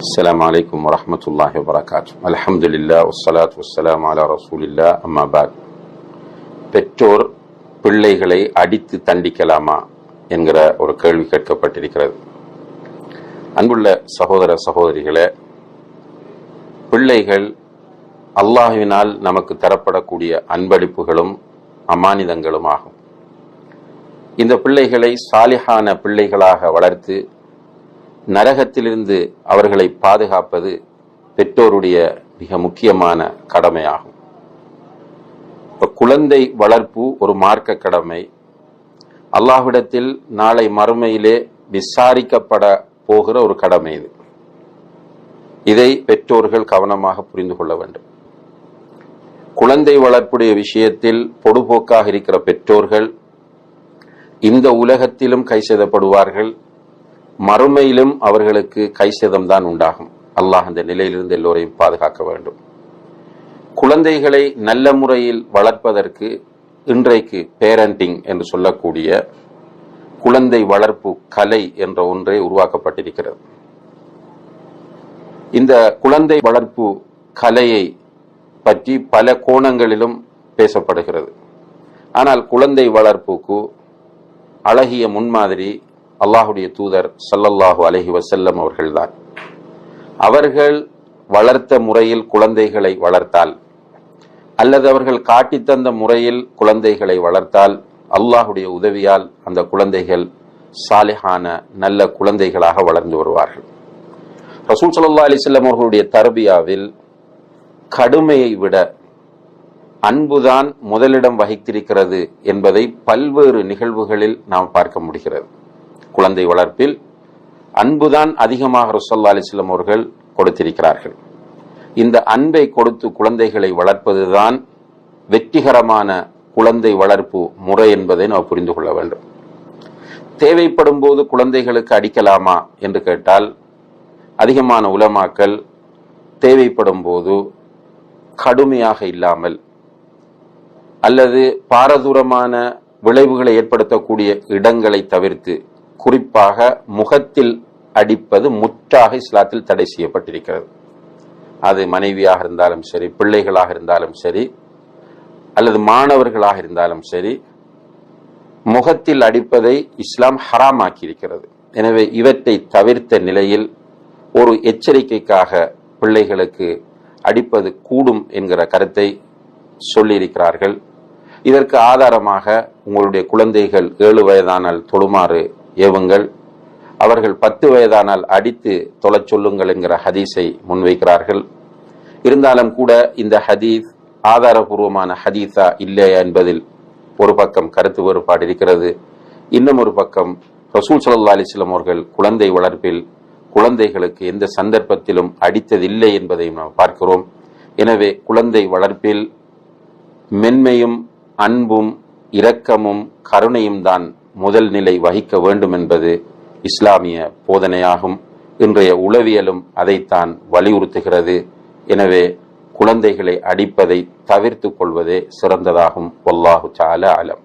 السلام عليكم ورحمة الله وبركاته. الحمد لله والصلاة والسلام على رسول الله. أما بعد. பெற்றோர் பிள்ளைகளை அடித்து தண்டிக்கலாமா என்கிற ஒரு கேள்வி கேட்கப்பட்டிருக்கிறது. அன்புள்ள சகோதர சகோதரிகளே, பிள்ளைகள் அல்லாஹ்வினால் நமக்கு தரப்படக்கூடிய அன்பளிப்புகளும் அமானிதங்களும் ஆகும். இந்த பிள்ளைகளை சாலிஹான பிள்ளைகளாக வளர்த்து நரகத்திலிருந்து அவர்களை பாதுகாப்பது பெற்றோருடைய மிக முக்கியமான கடமையாகும். குழந்தை வளர்ப்பு ஒரு மார்க்க கடமை. அல்லாஹ்விடத்தில் நாளை மறுமையிலே விசாரிக்கப்பட போகிற ஒரு கடமை இது. இதை பெற்றோர்கள் கவனமாக புரிந்து கொள்ள வேண்டும். குழந்தை வளர்ப்புடைய விஷயத்தில் பொடுபோக்காக இருக்கிற பெற்றோர்கள் இந்த உலகத்திலும் கைசெதப்படுவார்கள், மறுமையிலும் அவர்களுக்கு கைசேதம்தான் உண்டாகும். அல்லாஹ் அந்த நிலையிலிருந்து எல்லோரையும் பாதுகாக்க வேண்டும். குழந்தைகளை நல்ல முறையில் வளர்ப்பதற்கு இன்றைக்கு பேரண்டிங் என்று சொல்லக்கூடிய குழந்தை வளர்ப்பு கலை என்ற ஒன்றே உருவாக்கப்பட்டிருக்கிறது. இந்த குழந்தை வளர்ப்பு கலையை பற்றி பல கோணங்களிலும் பேசப்படுகிறது. ஆனால் குழந்தை வளர்ப்புக்கு அழகிய முன்மாதிரி அல்லாஹுடைய தூதர் ஸல்லல்லாஹு அலைஹி வஸல்லம் அவர்கள்தான். அவர்கள் வளர்த்த முறையில் குழந்தைகளை வளர்த்தால் அல்லது அவர்கள் காட்டித்தந்த முறையில் குழந்தைகளை வளர்த்தால் அல்லாஹுடைய உதவியால் அந்த குழந்தைகள் சாலிஹான நல்ல குழந்தைகளாக வளர்ந்து வருவார்கள். ரசூல் ஸல்லல்லாஹு அலைஹி வஸல்லம் அவர்களுடைய தர்பியாவில் கடுமையை விட அன்புதான் முதலிடம் வகித்திருக்கிறது என்பதை பல்வேறு நிகழ்வுகளில் நாம் பார்க்க முடிகிறது. குழந்தை வளர்ப்பில் அன்புதான் அதிகமாக ரசூலுல்லாஹி அலைஹி வஸல்லம் அவர்கள் கொடுத்திருக்கிறார்கள். இந்த அன்பை கொடுத்து குழந்தைகளை வளர்ப்பதுதான் வெற்றிகரமான குழந்தை வளர்ப்பு முறை என்பதை நாம் புரிந்து கொள்ள வேண்டும். தேவைப்படும் போது குழந்தைகளுக்கு அடிக்கலாமா என்று கேட்டால், அதிகமான உலமாக்கள் தேவைப்படும் போது கடுமையாக இல்லாமல் அல்லது பாரதூரமான விளைவுகளை ஏற்படுத்தக்கூடிய இடங்களை தவிர்த்து, குறிப்பாக முகத்தில் அடிப்பது முற்றாக இஸ்லாத்தில் தடை செய்யப்பட்டிருக்கிறது. அது மனைவியாக இருந்தாலும் சரி, பிள்ளைகளாக இருந்தாலும் சரி, அல்லது மாணவர்களாக இருந்தாலும் சரி, முகத்தில் அடிப்பதை இஸ்லாம் ஹராமாக்கி இருக்கிறது. எனவே இவற்றை தவிர்த்த நிலையில் ஒரு எச்சரிக்கைக்காக பிள்ளைகளுக்கு அடிப்பது கூடும் என்கிற கருத்தை சொல்லியிருக்கிறார்கள். இதற்கு ஆதாரமாக உங்களுடைய குழந்தைகள் 7 வயதானால் தொழுமாறு ஏவுங்கள், அவர்கள் 10 வயதானால் அடித்து தொழச் சொல்லுங்கள் என்கிற ஹதீஸை முன்வைக்கிறார்கள். இருந்தாலும் கூட இந்த ஹதீஸ் ஆதாரபூர்வமான ஹதீஸா இல்லையா என்பதில் ஒரு பக்கம் கருத்து வேறுபாடு இருக்கிறது. இன்னும் ஒரு பக்கம் ரசூல் ஸல்லல்லாஹு அலைஹி வஸல்லம் அவர்கள் குழந்தை வளர்ப்பில் குழந்தைகளுக்கு எந்த சந்தர்ப்பத்திலும் அடித்ததில்லை என்பதையும் நாம் பார்க்கிறோம். எனவே குழந்தை வளர்ப்பில் மென்மையும் அன்பும் இரக்கமும் கருணையும் தான் முதல் நிலை வகிக்க வேண்டும் என்பது இஸ்லாமிய போதனையாகும். இன்றைய உளவியலும் அதைத்தான் வலியுறுத்துகிறது. எனவே குழந்தைகளை அடிப்பதை தவிர்த்து கொள்வதே சிறந்ததாகும். வல்லாஹு தஆலா அலம்.